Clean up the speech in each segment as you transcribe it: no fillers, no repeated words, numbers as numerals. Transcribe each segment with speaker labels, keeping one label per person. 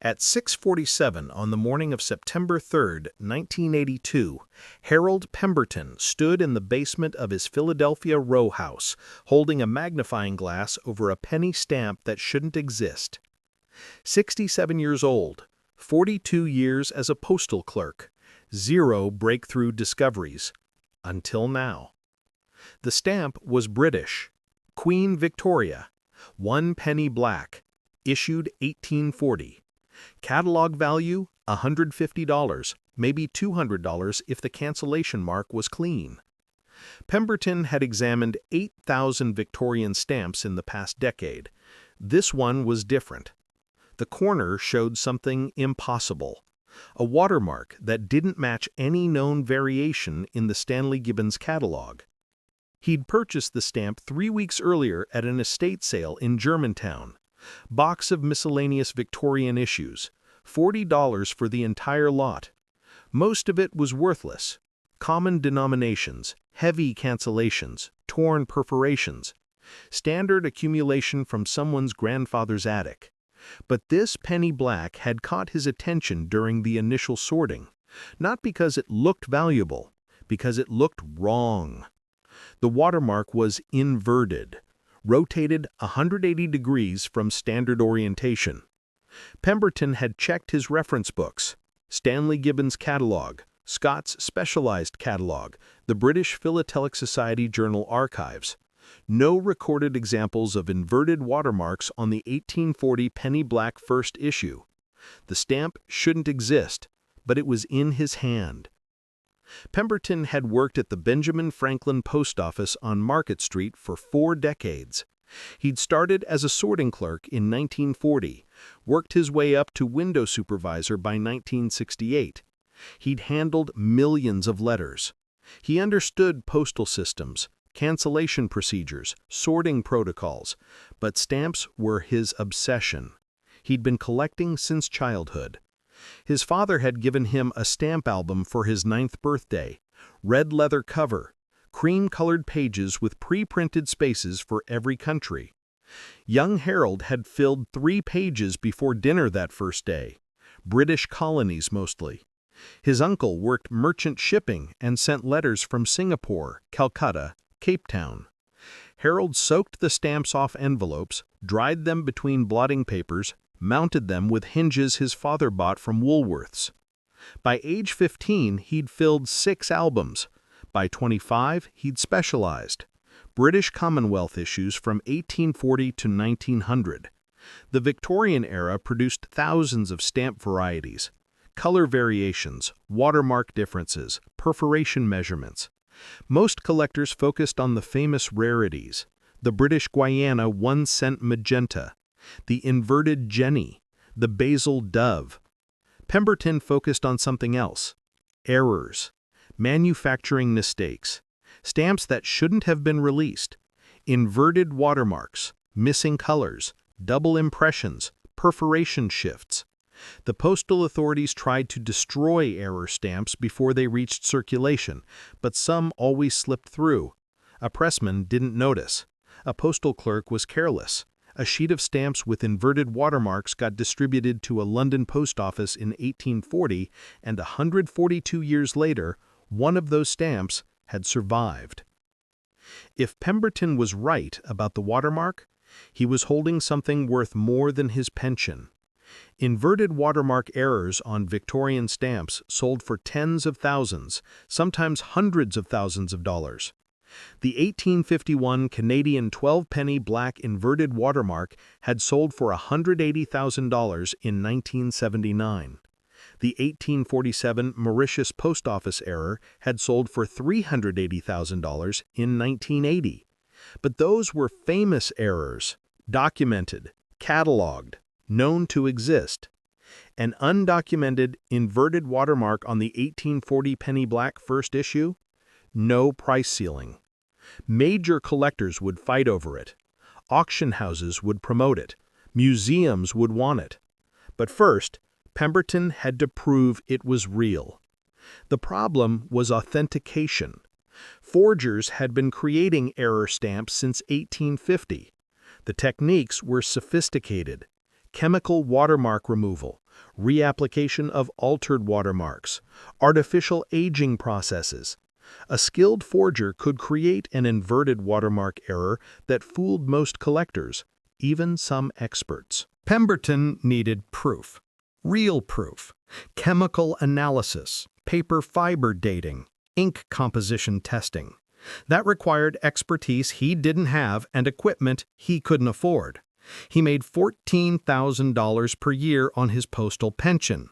Speaker 1: At 6:47 on the morning of September 3, 1982, Harold Pemberton stood in the basement of his Philadelphia row house, holding a magnifying glass over a penny stamp that shouldn't exist. 67 years old, 42 years as a postal clerk, 0 breakthrough discoveries. Until now. The stamp was British. Queen Victoria. 1 penny black. Issued 1840. Catalog value, $150, maybe $200 if the cancellation mark was clean. Pemberton had examined 8,000 Victorian stamps in the past decade. This one was different. The corner showed something impossible. A watermark that didn't match any known variation in the Stanley Gibbons catalog. He'd purchased the stamp 3 weeks earlier at an estate sale in Germantown. Box of miscellaneous Victorian issues, $40 for the entire lot. Most of it was worthless. Common denominations, heavy cancellations, torn perforations. Standard accumulation from someone's grandfather's attic. But this penny black had caught his attention during the initial sorting, not because it looked valuable, because it looked wrong. The watermark was inverted, rotated 180 degrees from standard orientation. Pemberton had checked his reference books, Stanley Gibbons Catalog, Scott's Specialized Catalog, the British Philatelic Society Journal Archives. No recorded examples of inverted watermarks on the 1840 penny black first issue. The stamp shouldn't exist, but it was in his hand. Pemberton had worked at the Benjamin Franklin Post Office on Market Street for 4 decades. He'd started as a sorting clerk in 1940, worked his way up to window supervisor by 1968. He'd handled millions of letters. He understood postal systems, cancellation procedures, sorting protocols, but stamps were his obsession. He'd been collecting since childhood. His father had given him a stamp album for his 9th birthday, red leather cover, cream-colored pages with pre-printed spaces for every country. Young Harold had filled 3 pages before dinner that first day, British colonies mostly. His uncle worked merchant shipping and sent letters from Singapore, Calcutta, Cape Town. Harold soaked the stamps off envelopes, dried them between blotting papers, mounted them with hinges his father bought from Woolworths. By age 15, he'd filled 6 albums. By 25, he'd specialized. British Commonwealth issues from 1840 to 1900. The Victorian era produced thousands of stamp varieties, color variations, watermark differences, perforation measurements. Most collectors focused on the famous rarities, the British Guiana 1-cent magenta, the inverted Jenny, the basil dove. Pemberton focused on something else: errors, manufacturing mistakes, stamps that shouldn't have been released, inverted watermarks, missing colors, double impressions, perforation shifts. The postal authorities tried to destroy error stamps before they reached circulation, but some always slipped through. A pressman didn't notice. A postal clerk was careless. A sheet of stamps with inverted watermarks got distributed to a London post office in 1840, and 142 years later, one of those stamps had survived. If Pemberton was right about the watermark, he was holding something worth more than his pension. Inverted watermark errors on Victorian stamps sold for tens of thousands, sometimes hundreds of thousands of dollars. The 1851 Canadian 12-penny black inverted watermark had sold for $180,000 in 1979. The 1847 Mauritius Post Office error had sold for $380,000 in 1980. But those were famous errors, documented, cataloged, known to exist. An undocumented, inverted watermark on the 1840 penny black first issue? No price ceiling. Major collectors would fight over it. Auction houses would promote it. Museums would want it. But first, Pemberton had to prove it was real. The problem was authentication. Forgers had been creating error stamps since 1850. The techniques were sophisticated. Chemical watermark removal, reapplication of altered watermarks, artificial aging processes. A skilled forger could create an inverted watermark error that fooled most collectors, even some experts. Pemberton needed proof. Real proof. Chemical analysis, paper fiber dating, ink composition testing. That required expertise he didn't have and equipment he couldn't afford. He made $14,000 per year on his postal pension.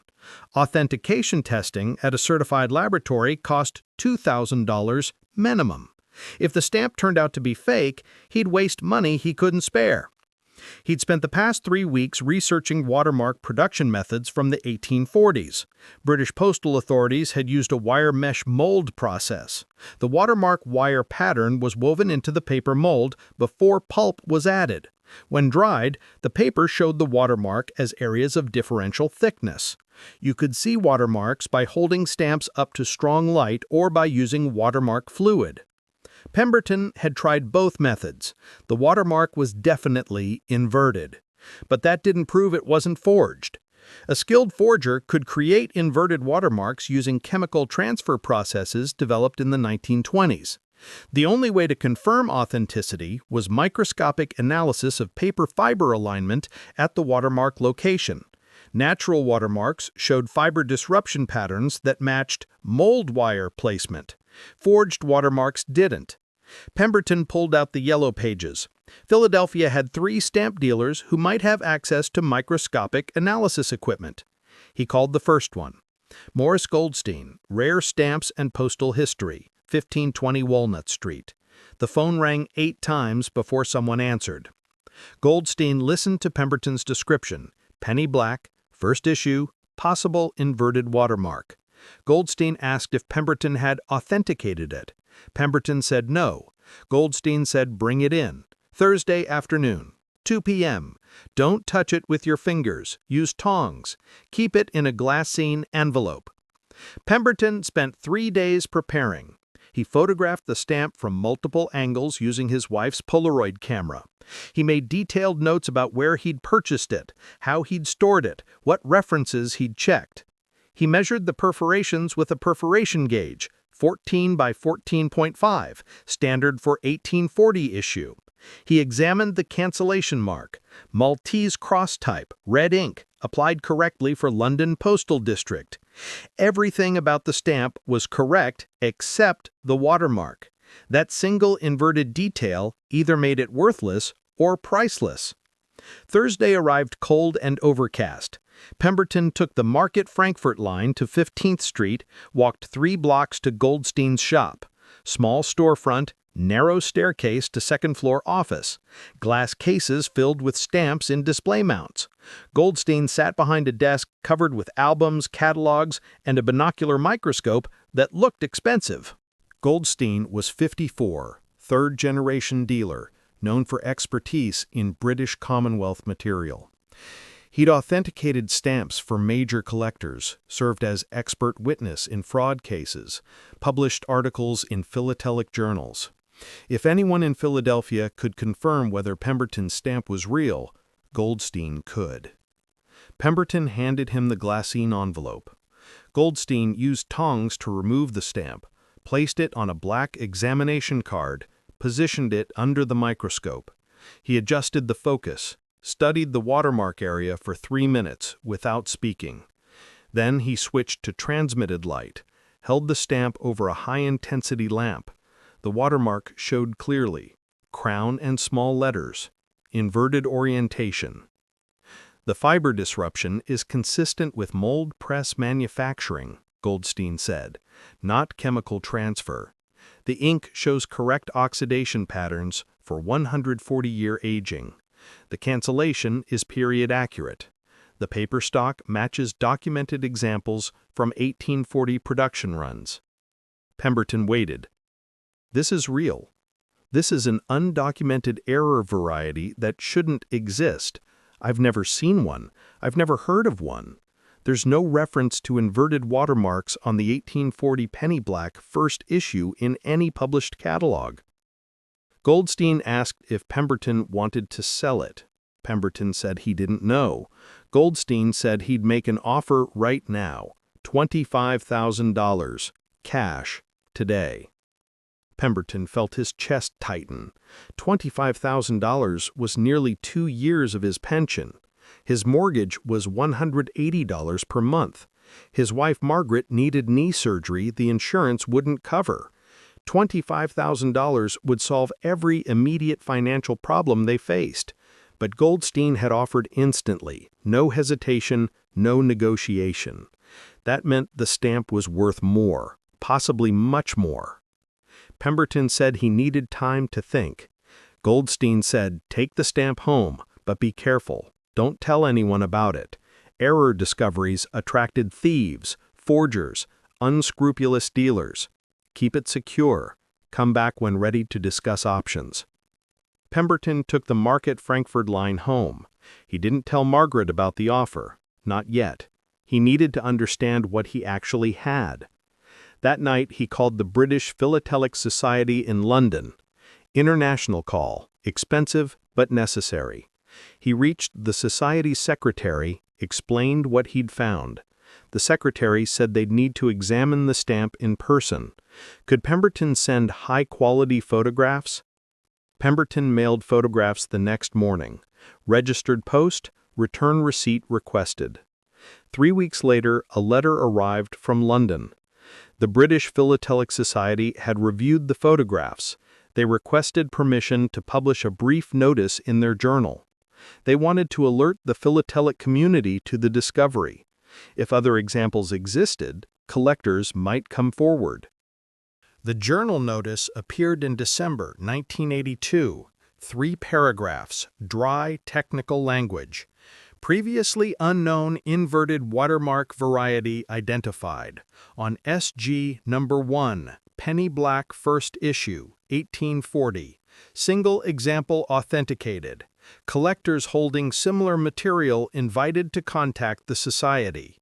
Speaker 1: Authentication testing at a certified laboratory cost $2,000 minimum. If the stamp turned out to be fake, he'd waste money he couldn't spare. He'd spent the past 3 weeks researching watermark production methods from the 1840s. British postal authorities had used a wire mesh mold process. The watermark wire pattern was woven into the paper mold before pulp was added. When dried, the paper showed the watermark as areas of differential thickness. You could see watermarks by holding stamps up to strong light or by using watermark fluid. Pemberton had tried both methods. The watermark was definitely inverted. But that didn't prove it wasn't forged. A skilled forger could create inverted watermarks using chemical transfer processes developed in the 1920s. The only way to confirm authenticity was microscopic analysis of paper fiber alignment at the watermark location. Natural watermarks showed fiber disruption patterns that matched mold wire placement. Forged watermarks didn't. Pemberton pulled out the yellow pages. Philadelphia had 3 stamp dealers who might have access to microscopic analysis equipment. He called the first one. Morris Goldstein, Rare Stamps and Postal History, 1520 Walnut Street. The phone rang 8 times before someone answered. Goldstein listened to Pemberton's description: penny black, first issue, possible inverted watermark. Goldstein asked if Pemberton had authenticated it. Pemberton said no. Goldstein said bring it in. Thursday afternoon, 2 p.m. Don't touch it with your fingers. Use tongs. Keep it in a glassine envelope. Pemberton spent 3 days preparing. He photographed the stamp from multiple angles using his wife's Polaroid camera. He made detailed notes about where he'd purchased it, how he'd stored it, what references he'd checked. He measured the perforations with a perforation gauge, 14 by 14.5, standard for 1840 issue. He examined the cancellation mark, Maltese cross type, red ink, applied correctly for London Postal District. Everything about the stamp was correct except the watermark. That single inverted detail either made it worthless or priceless. Thursday arrived cold and overcast. Pemberton took the Market Frankfurt line to 15th Street, walked 3 blocks to Goldstein's shop. Small storefront, narrow staircase to second-floor office. Glass cases filled with stamps in display mounts. Goldstein sat behind a desk covered with albums, catalogs, and a binocular microscope that looked expensive. Goldstein was 54, third-generation dealer, known for expertise in British Commonwealth material. He'd authenticated stamps for major collectors, served as expert witness in fraud cases, published articles in philatelic journals. If anyone in Philadelphia could confirm whether Pemberton's stamp was real, Goldstein could. Pemberton handed him the glassine envelope. Goldstein used tongs to remove the stamp, placed it on a black examination card, positioned it under the microscope. He adjusted the focus, studied the watermark area for 3 minutes without speaking. Then he switched to transmitted light, held the stamp over a high-intensity lamp. The watermark showed clearly: crown and small letters, inverted orientation. The fiber disruption is consistent with mold press manufacturing, Goldstein said, not chemical transfer. The ink shows correct oxidation patterns for 140-year aging. The cancellation is period accurate. The paper stock matches documented examples from 1840 production runs. Pemberton waited. This is real. This is an undocumented error variety that shouldn't exist. I've never seen one. I've never heard of one. There's no reference to inverted watermarks on the 1840 penny black first issue in any published catalog. Goldstein asked if Pemberton wanted to sell it. Pemberton said he didn't know. Goldstein said he'd make an offer right now, $25,000, cash, today. Pemberton felt his chest tighten. $25,000 was nearly 2 years of his pension. His mortgage was $180 per month. His wife Margaret needed knee surgery the insurance wouldn't cover. $25,000 would solve every immediate financial problem they faced. But Goldstein had offered instantly, no hesitation, no negotiation. That meant the stamp was worth more, possibly much more. Pemberton said he needed time to think. Goldstein said, "Take the stamp home, but be careful. Don't tell anyone about it." Error discoveries attracted thieves, forgers, unscrupulous dealers. Keep it secure. Come back when ready to discuss options. Pemberton took the Market-Frankford line home. He didn't tell Margaret about the offer. Not yet. He needed to understand what he actually had. That night he called the British Philatelic Society in London. International call, expensive but necessary. He reached the society's secretary, explained what he'd found. The secretary said they'd need to examine the stamp in person. Could Pemberton send high-quality photographs? Pemberton mailed photographs the next morning. Registered post, return receipt requested. 3 weeks later, a letter arrived from London. The British Philatelic Society had reviewed the photographs. They requested permission to publish a brief notice in their journal. They wanted to alert the philatelic community to the discovery. If other examples existed, collectors might come forward. The journal notice appeared in December 1982. 3 paragraphs, dry technical language. Previously unknown inverted watermark variety identified. On SG number 1, penny black first issue, 1840. Single example authenticated. Collectors holding similar material invited to contact the society.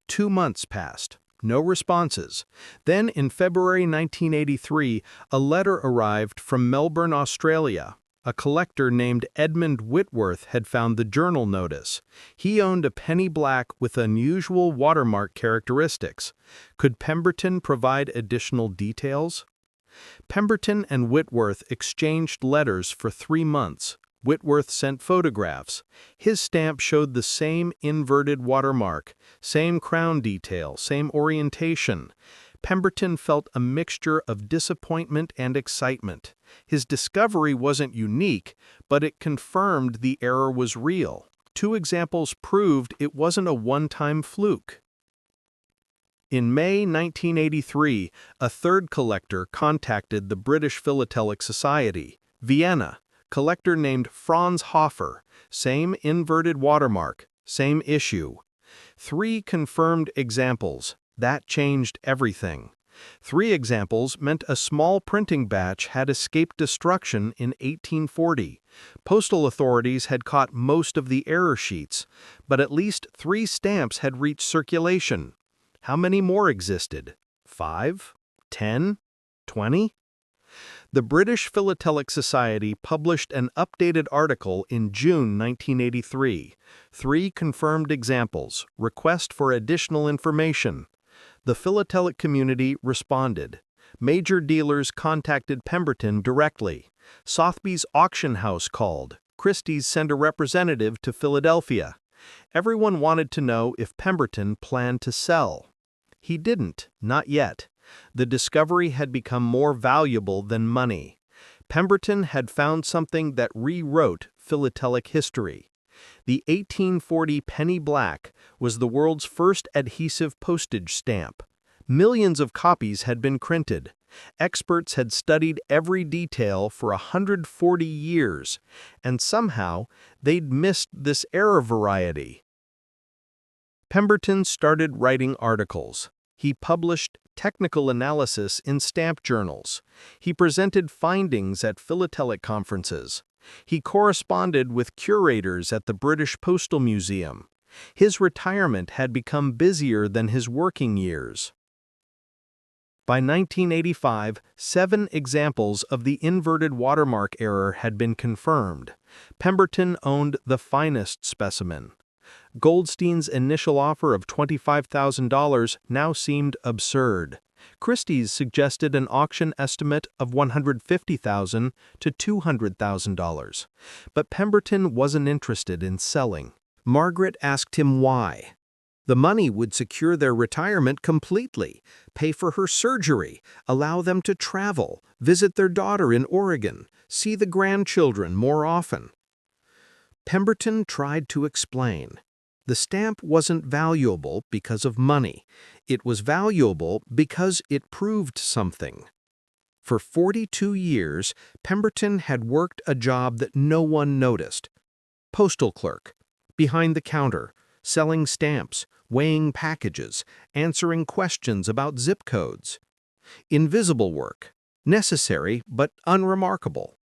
Speaker 1: 2 months passed. No responses. Then, in February 1983, a letter arrived from Melbourne, Australia. A collector named Edmund Whitworth had found the journal notice. He owned a penny black with unusual watermark characteristics. Could Pemberton provide additional details? Pemberton and Whitworth exchanged letters for 3 months. Whitworth sent photographs. His stamp showed the same inverted watermark, same crown detail, same orientation. Pemberton felt a mixture of disappointment and excitement. His discovery wasn't unique, but it confirmed the error was real. 2 examples proved it wasn't a one-time fluke. In May 1983, a third collector contacted the British Philatelic Society, Vienna. Collector named Franz Hofer, same inverted watermark, same issue. 3 confirmed examples. That changed everything. 3 examples meant a small printing batch had escaped destruction in 1840. Postal authorities had caught most of the error sheets, but at least 3 stamps had reached circulation. How many more existed? 5? 10? 20? The British Philatelic Society published an updated article in June 1983. 3 confirmed examples, request for additional information. The philatelic community responded. Major dealers contacted Pemberton directly. Sotheby's auction house called. Christie's sent a representative to Philadelphia. Everyone wanted to know if Pemberton planned to sell. He didn't, not yet. The discovery had become more valuable than money. Pemberton had found something that rewrote philatelic history. The 1840 penny black was the world's first adhesive postage stamp. Millions of copies had been printed. Experts had studied every detail for 140 years, and somehow they'd missed this error variety. Pemberton started writing articles. He published technical analysis in stamp journals. He presented findings at philatelic conferences. He corresponded with curators at the British Postal Museum. His retirement had become busier than his working years. By 1985, 7 examples of the inverted watermark error had been confirmed. Pemberton owned the finest specimen. Goldstein's initial offer of $25,000 now seemed absurd. Christie's suggested an auction estimate of $150,000 to $200,000. But Pemberton wasn't interested in selling. Margaret asked him why. The money would secure their retirement completely, pay for her surgery, allow them to travel, visit their daughter in Oregon, see the grandchildren more often. Pemberton tried to explain. The stamp wasn't valuable because of money. It was valuable because it proved something. For 42 years, Pemberton had worked a job that no one noticed. Postal clerk, behind the counter, selling stamps, weighing packages, answering questions about zip codes. Invisible work, necessary but unremarkable.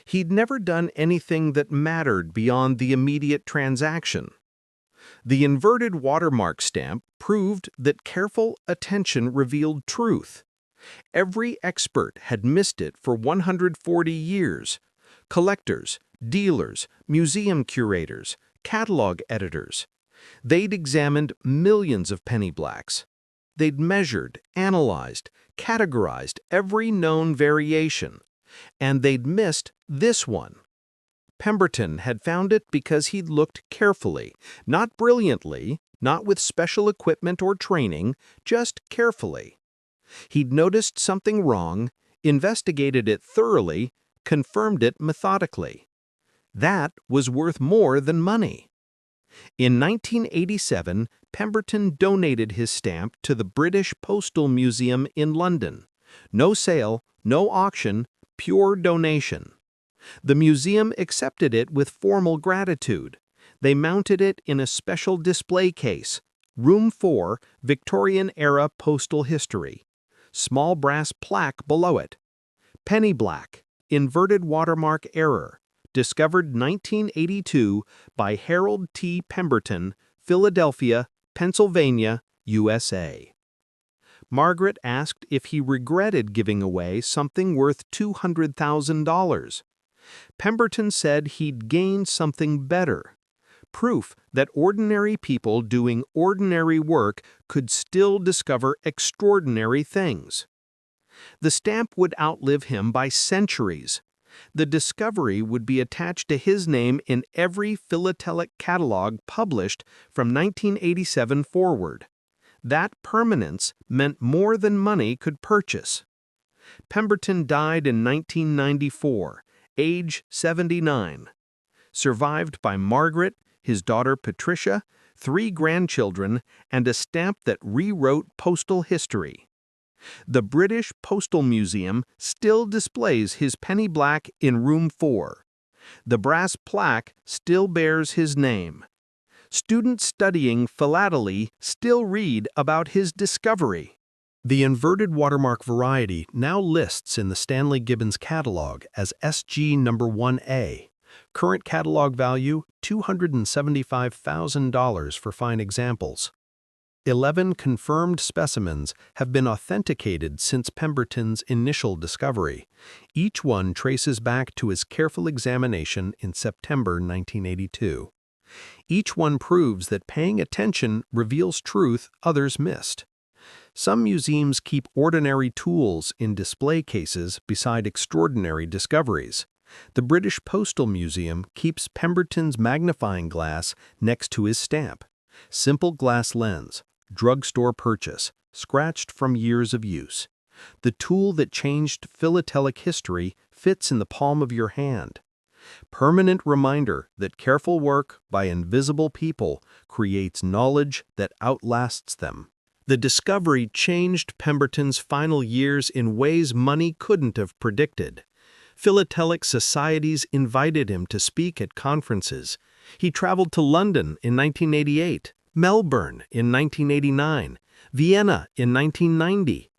Speaker 1: He'd never done anything that mattered beyond the immediate transaction. The inverted watermark stamp proved that careful attention revealed truth. Every expert had missed it for 140 years. Collectors, dealers, museum curators, catalog editors. They'd examined millions of penny blacks. They'd measured, analyzed, categorized every known variation. And they'd missed this one. Pemberton had found it because he'd looked carefully, not brilliantly, not with special equipment or training, just carefully. He'd noticed something wrong, investigated it thoroughly, confirmed it methodically. That was worth more than money. In 1987, Pemberton donated his stamp to the British Postal Museum in London. No sale, no auction, pure donation. The museum accepted it with formal gratitude. They mounted it in a special display case, Room 4, Victorian-era postal history. Small brass plaque below it. Penny black, inverted watermark error, discovered 1982 by Harold T. Pemberton, Philadelphia, Pennsylvania, USA. Margaret asked if he regretted giving away something worth $200,000. Pemberton said he'd gained something better, proof that ordinary people doing ordinary work could still discover extraordinary things. The stamp would outlive him by centuries. The discovery would be attached to his name in every philatelic catalog published from 1987 forward. That permanence meant more than money could purchase. Pemberton died in 1994. Age 79. Survived by Margaret, his daughter Patricia, 3 grandchildren, and a stamp that rewrote postal history. The British Postal Museum still displays his penny black in Room 4. The brass plaque still bears his name. Students studying philately still read about his discovery. The inverted watermark variety now lists in the Stanley Gibbons catalog as SG number 1A. Current catalog value $275,000 for fine examples. 11 confirmed specimens have been authenticated since Pemberton's initial discovery. Each one traces back to his careful examination in September 1982. Each one proves that paying attention reveals truth others missed. Some museums keep ordinary tools in display cases beside extraordinary discoveries. The British Postal Museum keeps Pemberton's magnifying glass next to his stamp. Simple glass lens, drugstore purchase, scratched from years of use. The tool that changed philatelic history fits in the palm of your hand. Permanent reminder that careful work by invisible people creates knowledge that outlasts them. The discovery changed Pemberton's final years in ways money couldn't have predicted. Philatelic societies invited him to speak at conferences. He traveled to London in 1988, Melbourne in 1989, Vienna in 1990.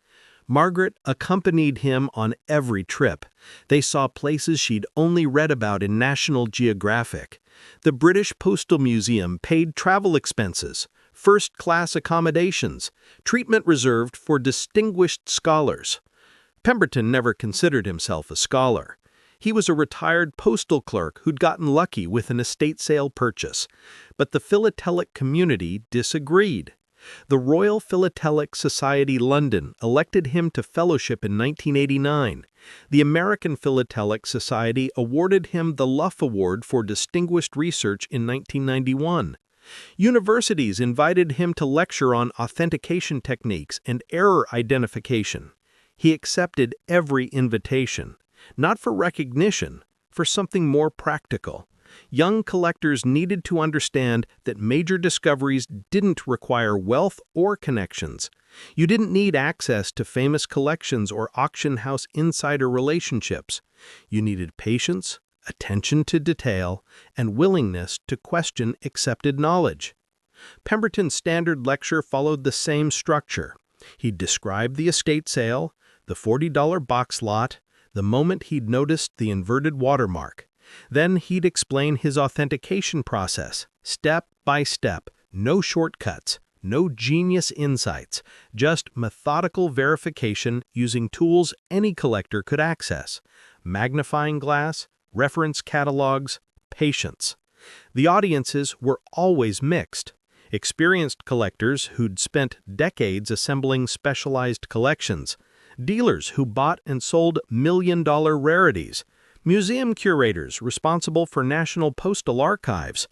Speaker 1: Margaret accompanied him on every trip. They saw places she'd only read about in National Geographic. The British Postal Museum paid travel expenses. first-class accommodations, treatment reserved for distinguished scholars. Pemberton never considered himself a scholar. He was a retired postal clerk who'd gotten lucky with an estate sale purchase. But the philatelic community disagreed. The Royal Philatelic Society London elected him to fellowship in 1989. The American Philatelic Society awarded him the Luff Award for Distinguished Research in 1991. Universities invited him to lecture on authentication techniques and error identification. He accepted every invitation, not for recognition, for something more practical. Young collectors needed to understand that major discoveries didn't require wealth or connections. You didn't need access to famous collections or auction house insider relationships. You needed patience, attention to detail, and willingness to question accepted knowledge. Pemberton's standard lecture followed the same structure. He'd describe the estate sale, the $40 box lot, the moment he'd noticed the inverted watermark. Then he'd explain his authentication process, step by step, no shortcuts, no genius insights, just methodical verification using tools any collector could access: magnifying glass, reference catalogs, patience. The audiences were always mixed. Experienced collectors who'd spent decades assembling specialized collections, dealers who bought and sold million-dollar rarities, museum curators responsible for National Postal Archives,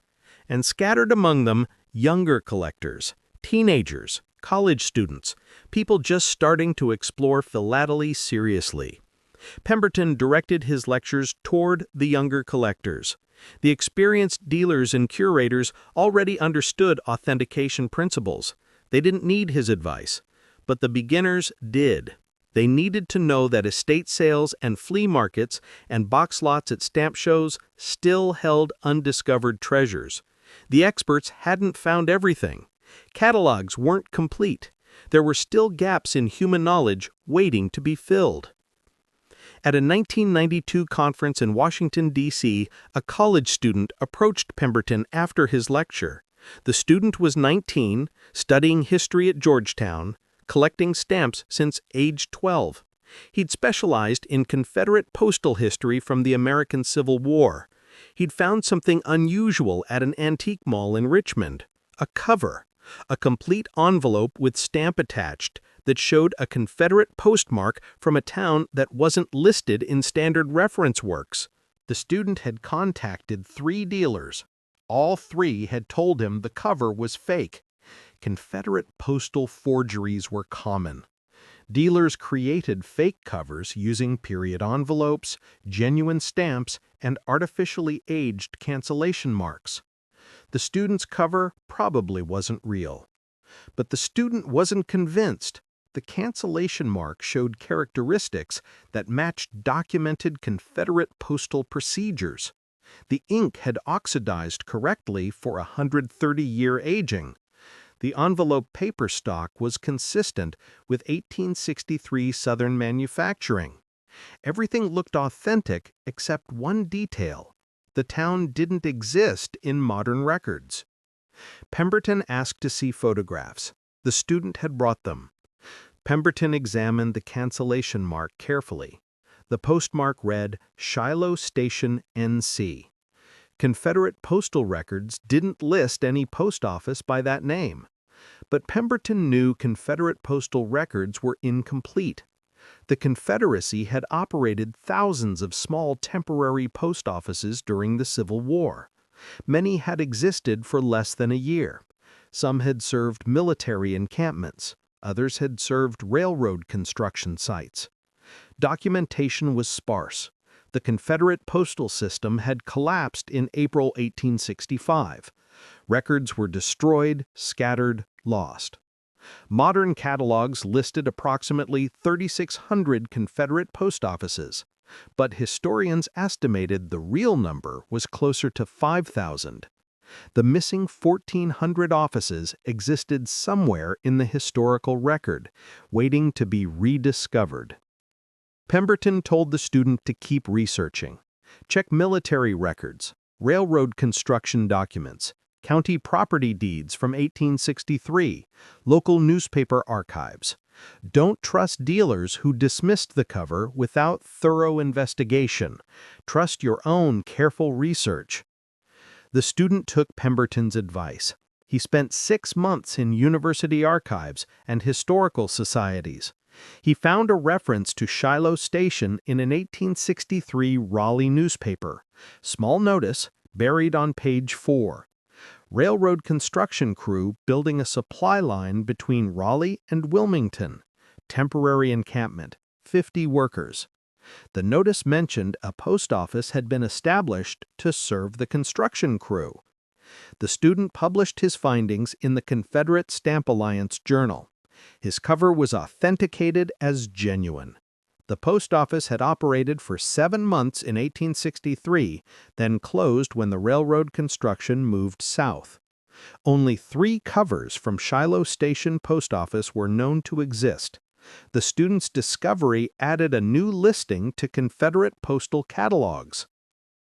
Speaker 1: and scattered among them younger collectors, teenagers, college students, people just starting to explore philately seriously. Pemberton directed his lectures toward the younger collectors. The experienced dealers and curators already understood authentication principles. They didn't need his advice, but the beginners did. They needed to know that estate sales and flea markets and box lots at stamp shows still held undiscovered treasures. The experts hadn't found everything. Catalogs weren't complete. There were still gaps in human knowledge waiting to be filled. At a 1992 conference in Washington, D.C., a college student approached Pemberton after his lecture. The student was 19, studying history at Georgetown, collecting stamps since age 12. He'd specialized in Confederate postal history from the American Civil War. He'd found something unusual at an antique mall in Richmond: a cover, a complete envelope with stamp attached that showed a Confederate postmark from a town that wasn't listed in standard reference works. The student had contacted 3 dealers. All 3 had told him the cover was fake. Confederate postal forgeries were common. Dealers created fake covers using period envelopes, genuine stamps, and artificially aged cancellation marks. The student's cover probably wasn't real. But the student wasn't convinced. The cancellation mark showed characteristics that matched documented Confederate postal procedures. The ink had oxidized correctly for 130-year aging. The envelope paper stock was consistent with 1863 Southern manufacturing. Everything looked authentic except one detail: the town didn't exist in modern records. Pemberton asked to see photographs. The student had brought them. Pemberton examined the cancellation mark carefully. The postmark read Shiloh Station, N.C. Confederate postal records didn't list any post office by that name. But Pemberton knew Confederate postal records were incomplete. The Confederacy had operated thousands of small temporary post offices during the Civil War. Many had existed for less than a year. Some had served military encampments. Others had served railroad construction sites. Documentation was sparse. The Confederate postal system had collapsed in April 1865. Records were destroyed, scattered, lost. Modern catalogs listed approximately 3,600 Confederate post offices, but historians estimated the real number was closer to 5,000. The missing 1,400 offices existed somewhere in the historical record, waiting to be rediscovered. Pemberton told the student to keep researching. Check military records, railroad construction documents, county property deeds from 1863, local newspaper archives. Don't trust dealers who dismissed the cover without thorough investigation. Trust your own careful research. The student took Pemberton's advice. He spent 6 months in university archives and historical societies. He found a reference to Shiloh Station in an 1863 Raleigh newspaper. Small notice, buried on page 4. Railroad construction crew building a supply line between Raleigh and Wilmington. Temporary encampment, 50 workers. The notice mentioned a post office had been established to serve the construction crew. The student published his findings in the Confederate Stamp Alliance Journal. His cover was authenticated as genuine. The post office had operated for 7 months in 1863, then closed when the railroad construction moved south. Only 3 covers from Shiloh Station Post Office were known to exist. The student's discovery added a new listing to Confederate postal catalogs.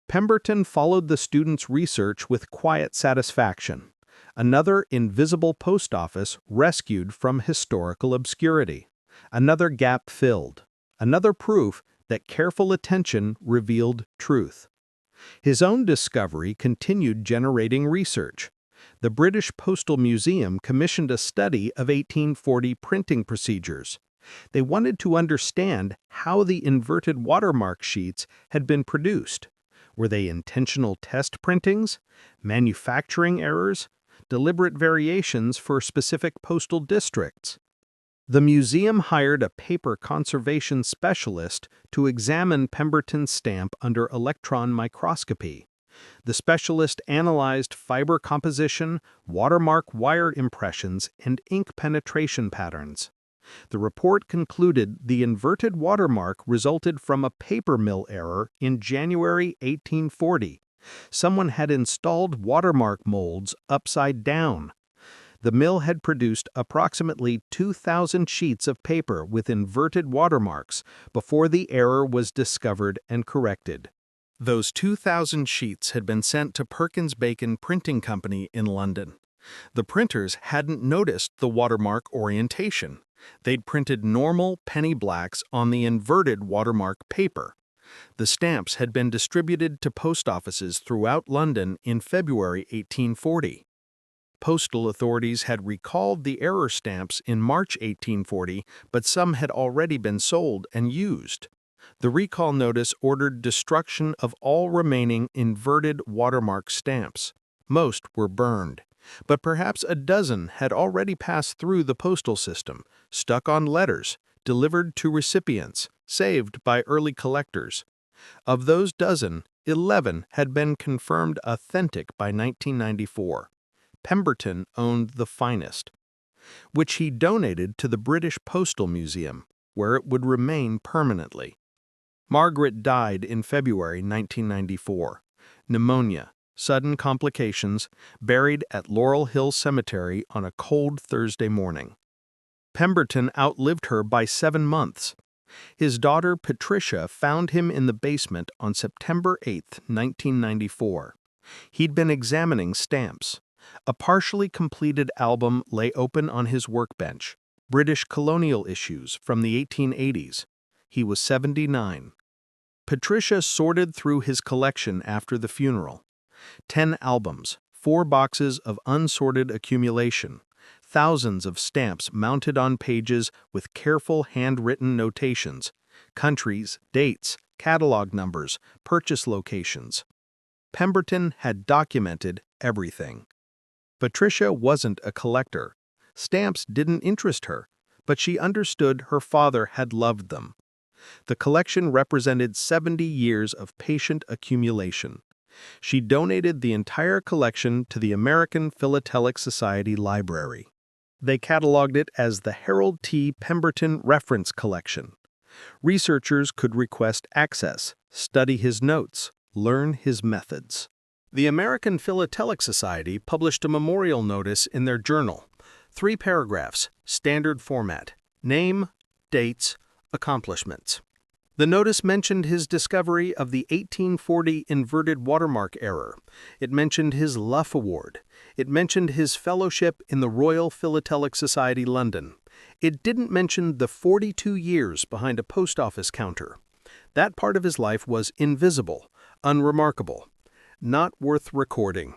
Speaker 1: Pemberton followed the student's research with quiet satisfaction. Another invisible post office rescued from historical obscurity. Another gap filled. Another proof that careful attention revealed truth. His own discovery continued generating research. The British Postal Museum commissioned a study of 1840 printing procedures. They wanted to understand how the inverted watermark sheets had been produced. Were they intentional test printings, manufacturing errors, deliberate variations for specific postal districts? The museum hired a paper conservation specialist to examine Pemberton's stamp under electron microscopy. The specialist analyzed fiber composition, watermark wire impressions, and ink penetration patterns. The report concluded the inverted watermark resulted from a paper mill error in January 1840. Someone had installed watermark molds upside down. The mill had produced approximately 2,000 sheets of paper with inverted watermarks before the error was discovered and corrected. Those 2,000 sheets had been sent to Perkins Bacon Printing Company in London. The printers hadn't noticed the watermark orientation. They'd printed normal penny blacks on the inverted watermark paper. The stamps had been distributed to post offices throughout London in February 1840. Postal authorities had recalled the error stamps in March 1840, but some had already been sold and used. The recall notice ordered destruction of all remaining inverted watermark stamps. Most were burned, but perhaps a dozen had already passed through the postal system, stuck on letters, delivered to recipients, saved by early collectors. Of those dozen, 11 had been confirmed authentic by 1994. Pemberton owned the finest, which he donated to the British Postal Museum, where it would remain permanently. Margaret died in February 1994. Pneumonia, sudden complications, buried at Laurel Hill Cemetery on a cold Thursday morning. Pemberton outlived her by 7 months. His daughter Patricia found him in the basement on September 8, 1994. He'd been examining stamps. A partially completed album lay open on his workbench, British colonial issues from the 1880s. He was 79. Patricia sorted through his collection after the funeral. 10 albums, 4 boxes of unsorted accumulation, thousands of stamps mounted on pages with careful handwritten notations, countries, dates, catalog numbers, purchase locations. Pemberton had documented everything. Patricia wasn't a collector. Stamps didn't interest her, but she understood her father had loved them. The collection represented 70 years of patient accumulation. She donated the entire collection to the American Philatelic Society Library. They cataloged it as the Harold Pemberton Reference Collection. Researchers could request access, study his notes, learn his methods. The American Philatelic Society published a memorial notice in their journal. 3 paragraphs, standard format, name, dates, accomplishments. The notice mentioned his discovery of the 1840 inverted watermark error. It mentioned his Luff Award. It mentioned his fellowship in the Royal Philatelic Society, London. It didn't mention the 42 years behind a post office counter. That part of his life was invisible, unremarkable, not worth recording.